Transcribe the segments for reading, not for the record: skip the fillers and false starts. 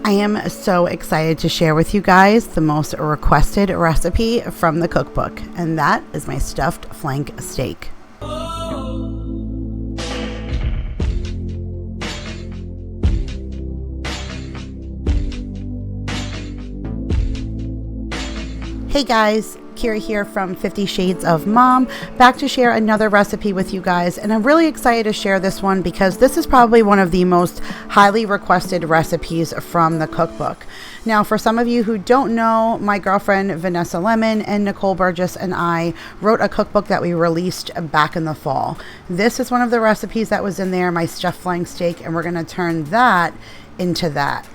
I am so excited to share with you guys the most requested recipe from the cookbook, and that is my stuffed flank steak. Hey guys, Kira here from 50 Shades of Mom, back to share another recipe with you guys, and I'm really excited to share this one because this is probably one of the most highly requested recipes from the cookbook. Now, for some of you who don't know, my girlfriend Vanessa Lemon and Nicole Burgess and I wrote a cookbook that we released back in the fall. This is one of the recipes that was in there, my stuffed flank steak, and we're going to turn that into that.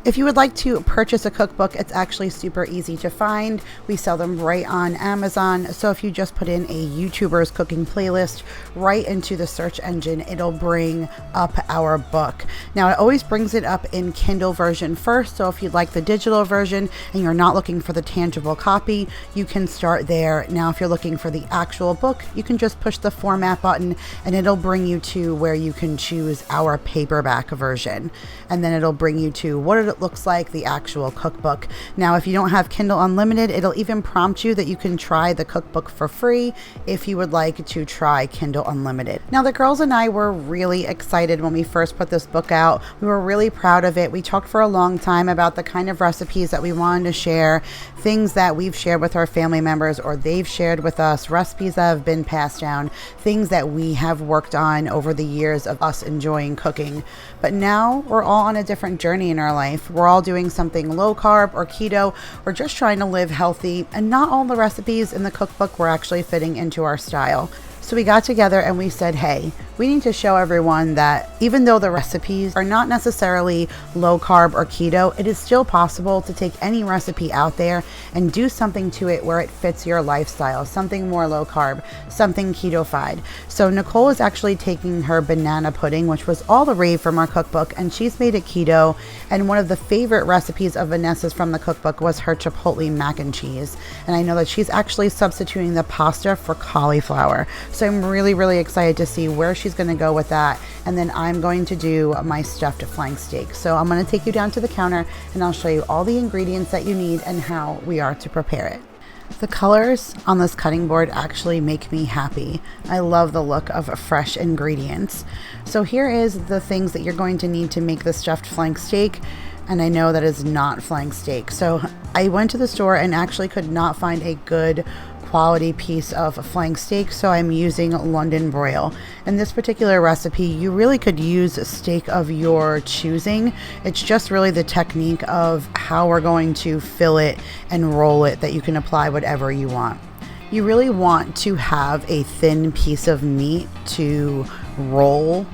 If you would like to purchase a cookbook, it's actually super easy to find. We sell them right on Amazon. So if you just put in a YouTuber's cooking playlist right into the search engine, it'll bring up our book. Now, it always brings it up in Kindle version first. So if you'd like the digital version and you're not looking for the tangible copy, you can start there. Now, if you're looking for the actual book, you can just push the format button and it'll bring you to where you can choose our paperback version. And then it'll bring you to what it looks like, the actual cookbook. Now, if you don't have Kindle Unlimited, it'll even prompt you that you can try the cookbook for free if you would like to try Kindle Unlimited. Now, the girls and I were really excited when we first put this book out. We were really proud of it. We talked for a long time about the kind of recipes that we wanted to share, things that we've shared with our family members or they've shared with us, recipes that have been passed down, things that we have worked on over the years of us enjoying cooking. But now we're all on a different journey in our life. We're all doing something low carb or keto. We're just trying to live healthy, and not all the recipes in the cookbook were actually fitting into our style. So we got together and we said, hey, we need to show everyone that even though the recipes are not necessarily low carb or keto, it is still possible to take any recipe out there and do something to it where it fits your lifestyle, something more low carb, something ketofied. So Nicole is actually taking her banana pudding, which was all the rave from our cookbook, and she's made it keto. And one of the favorite recipes of Vanessa's from the cookbook was her chipotle mac and cheese. And I know that she's actually substituting the pasta for cauliflower. So I'm really, really excited to see where she's going to go with that. And then I'm going to do my stuffed flank steak. So I'm going to take you down to the counter and I'll show you all the ingredients that you need and how we are to prepare it. The colors on this cutting board actually make me happy. I love the look of fresh ingredients. So here is the things that you're going to need to make the stuffed flank steak. And I know that is not flank steak. So I went to the store and actually could not find a good quality piece of flank steak, so I'm using London broil. In this particular recipe, you really could use a steak of your choosing. It's just really the technique of how we're going to fill it and roll it that you can apply whatever you want. You really want to have a thin piece of meat to roll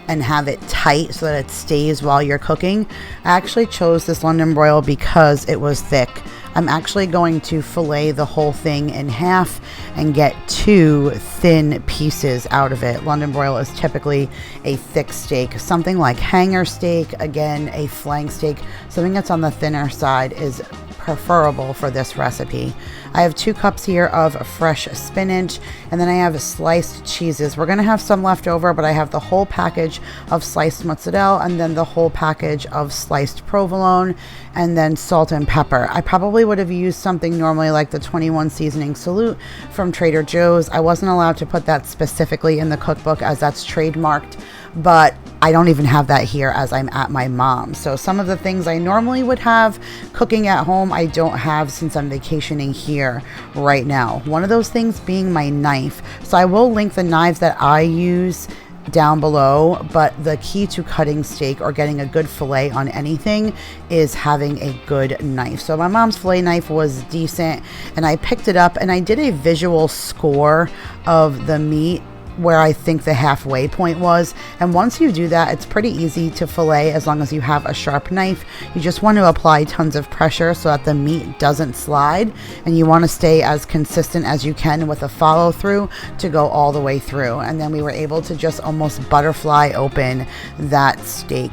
and have it tight so that it stays while you're cooking. I actually chose this London broil because it was thick. I'm actually going to fillet the whole thing in half and get 2 thin pieces out of it. London broil is typically a thick steak. Something like hanger steak, again, a flank steak, something that's on the thinner side is preferable for this recipe. I have 2 cups here of fresh spinach, and then I have sliced cheeses. We're gonna have some left over, but I have the whole package of sliced mozzarella and then the whole package of sliced provolone, and then salt and pepper. I probably would have used something normally like the 21 seasoning salute from Trader Joe's. I wasn't allowed to put that specifically in the cookbook as that's trademarked, but I don't even have that here as I'm at my mom's. So some of the things I normally would have cooking at home, I don't have since I'm vacationing here right now. One of those things being my knife. So I will link the knives that I use down below, but the key to cutting steak or getting a good fillet on anything is having a good knife. So my mom's fillet knife was decent, and I picked it up and I did a visual score of the meat where I think the halfway point was. And once you do that, it's pretty easy to fillet as long as you have a sharp knife. You just want to apply tons of pressure so that the meat doesn't slide, and you want to stay as consistent as you can with a follow through to go all the way through. And then we were able to just almost butterfly open that steak.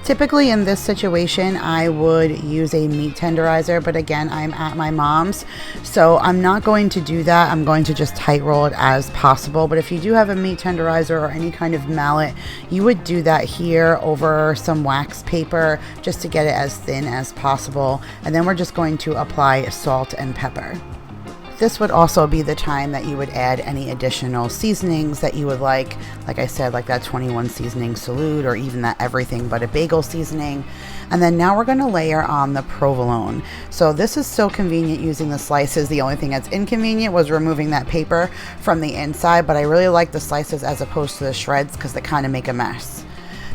Typically in this situation, I would use a meat tenderizer, but again, I'm at my mom's, so I'm not going to do that. I'm going to just tight roll it as possible. But if you do have a meat tenderizer or any kind of mallet, you would do that here over some wax paper just to get it as thin as possible. And then we're just going to apply salt and pepper. This would also be the time that you would add any additional seasonings that you would like I said, like that 21 seasoning salute, or even that everything but a bagel seasoning. And then now we're going to layer on the provolone. So this is so convenient using the slices. The only thing that's inconvenient was removing that paper from the inside, but I really like the slices as opposed to the shreds because they kind of make a mess.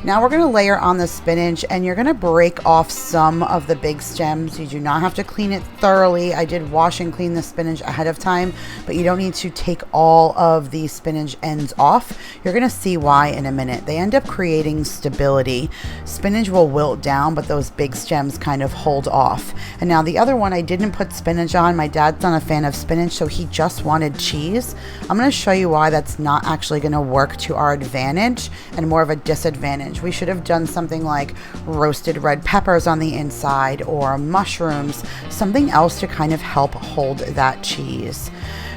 Now we're going to layer on the spinach, and you're going to break off some of the big stems. You do not have to clean it thoroughly. I did wash and clean the spinach ahead of time, but you don't need to take all of the spinach ends off. You're going to see why in a minute. They end up creating stability. Spinach will wilt down, but those big stems kind of hold off. And now the other one, I didn't put spinach on. My dad's not a fan of spinach, so he just wanted cheese. I'm going to show you why that's not actually going to work to our advantage and more of a disadvantage. We should have done something like roasted red peppers on the inside, or mushrooms, something else to kind of help hold that cheese.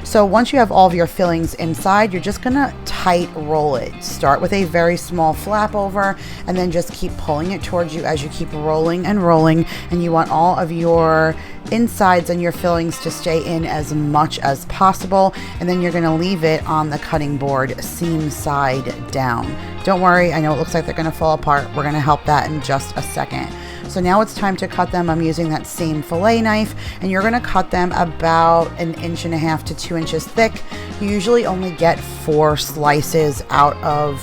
So once you have all of your fillings inside, you're just going to tight roll it. Start with a very small flap over, and then just keep pulling it towards you as you keep rolling and rolling. And you want all of your insides and your fillings to stay in as much as possible. And then you're going to leave it on the cutting board seam side down. Don't worry, I know it looks like they're going to fall apart. We're going to help that in just a second. So now it's time to cut them. I'm using that same fillet knife, and you're going to cut them about 1.5 to 2 inches thick. You usually only get 4 slices out of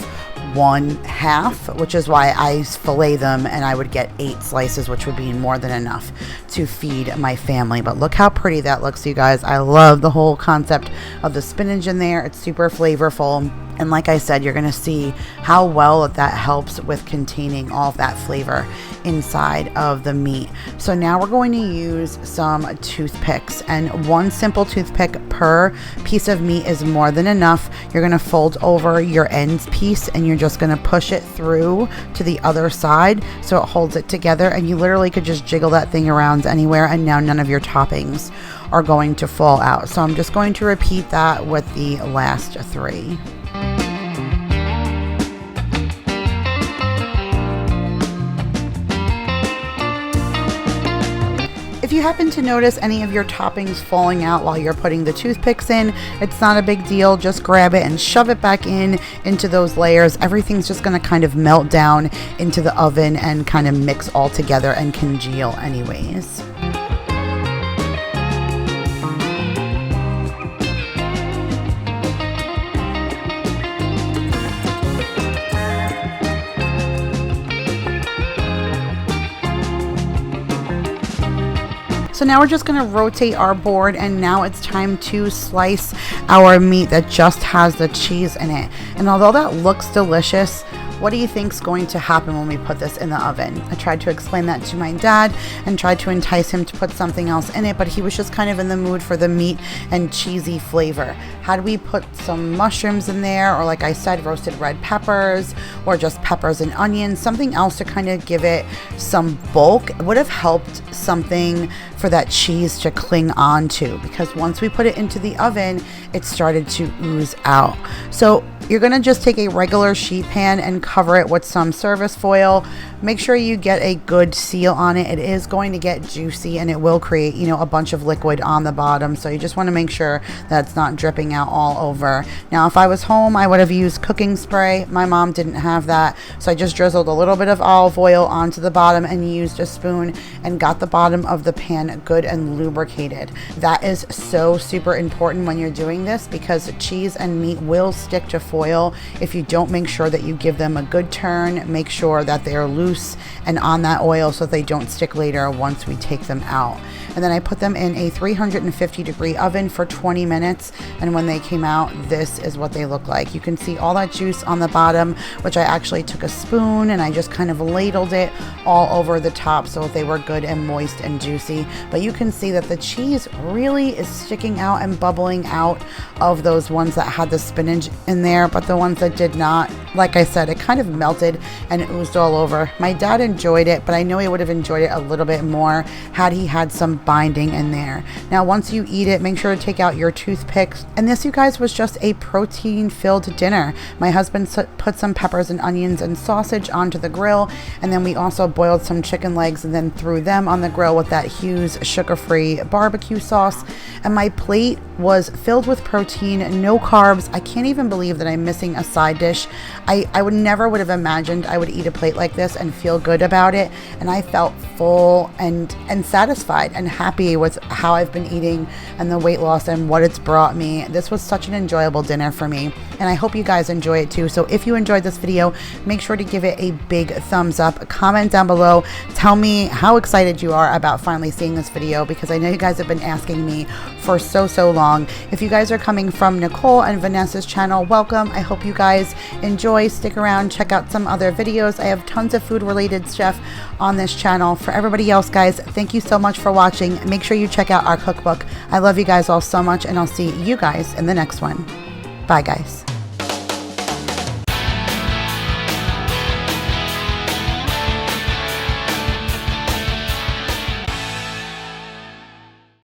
1/2, which is why I fillet them, and I would get 8 slices, which would be more than enough to feed my family. But look how pretty that looks, you guys. I love the whole concept of the spinach in there. It's super flavorful. And like I said, you're going to see how well that helps with containing all of that flavor inside of the meat. So now we're going to use some toothpicks, and 1 simple toothpick per piece of meat is more than enough. You're going to fold over your ends piece, and you're just going to push it through to the other side so it holds it together, and you literally could just jiggle that thing around anywhere, and now none of your toppings are going to fall out. So I'm just going to repeat that with the last 3. If you happen to notice any of your toppings falling out while you're putting the toothpicks in, it's not a big deal. Just grab it and shove it back into those layers. Everything's just going to kind of melt down into the oven and kind of mix all together and congeal anyways. So now we're just going to rotate our board, and now it's time to slice our meat that just has the cheese in it. And although that looks delicious, what do you think is going to happen when we put this in the oven? I tried to explain that to my dad and tried to entice him to put something else in it, but he was just kind of in the mood for the meat and cheesy flavor. Had we put some mushrooms in there, or like I said, roasted red peppers, or just peppers and onions, something else to kind of give it some bulk, it would have helped something for that cheese to cling on to, because once we put it into the oven, it started to ooze out. So you're going to just take a regular sheet pan and cover it with some service foil. Make sure you get a good seal on it. It is going to get juicy, and it will create, a bunch of liquid on the bottom. So you just want to make sure that it's not dripping out all over. Now, if I was home, I would have used cooking spray. My mom didn't have that. So I just drizzled a little bit of olive oil onto the bottom and used a spoon and got the bottom of the pan good and lubricated. That is so super important when you're doing this, because cheese and meat will stick to foil if you don't make sure that you give them a good turn. Make sure that they're loose and on that oil so they don't stick later once we take them out. And then I put them in a 350-degree oven for 20 minutes. And when they came out, this is what they look like. You can see all that juice on the bottom, which I actually took a spoon and I just kind of ladled it all over the top so they were good and moist and juicy. But you can see that the cheese really is sticking out and bubbling out of those ones that had the spinach in there, but the ones that did not, like I said, it kind kind of melted and oozed all over. My dad enjoyed it, but I know he would have enjoyed it a little bit more had he had some binding in there. Now, once you eat it, make sure to take out your toothpicks. And this, you guys, was just a protein-filled dinner. My husband put some peppers and onions and sausage onto the grill, and then we also boiled some chicken legs and then threw them on the grill with that Hughes sugar-free barbecue sauce. And my plate was filled with protein, no carbs. I can't even believe that I'm missing a side dish. I would never would have imagined I would eat a plate like this and feel good about it. And I felt full and satisfied and happy with how I've been eating and the weight loss and what it's brought me. This was such an enjoyable dinner for me, and I hope you guys enjoy it too. So if you enjoyed this video, make sure to give it a big thumbs up. Comment down below. Tell me how excited you are about finally seeing this video, because I know you guys have been asking me for so long. If you guys are coming from Nicole and Vanessa's channel, welcome. I hope you guys enjoy. Stick around, check out some other videos. I have tons of food related stuff on this channel. For everybody else, guys, thank you so much for watching. Make sure you check out our cookbook. I love you guys all so much, and I'll see you guys in the next one. Bye, guys.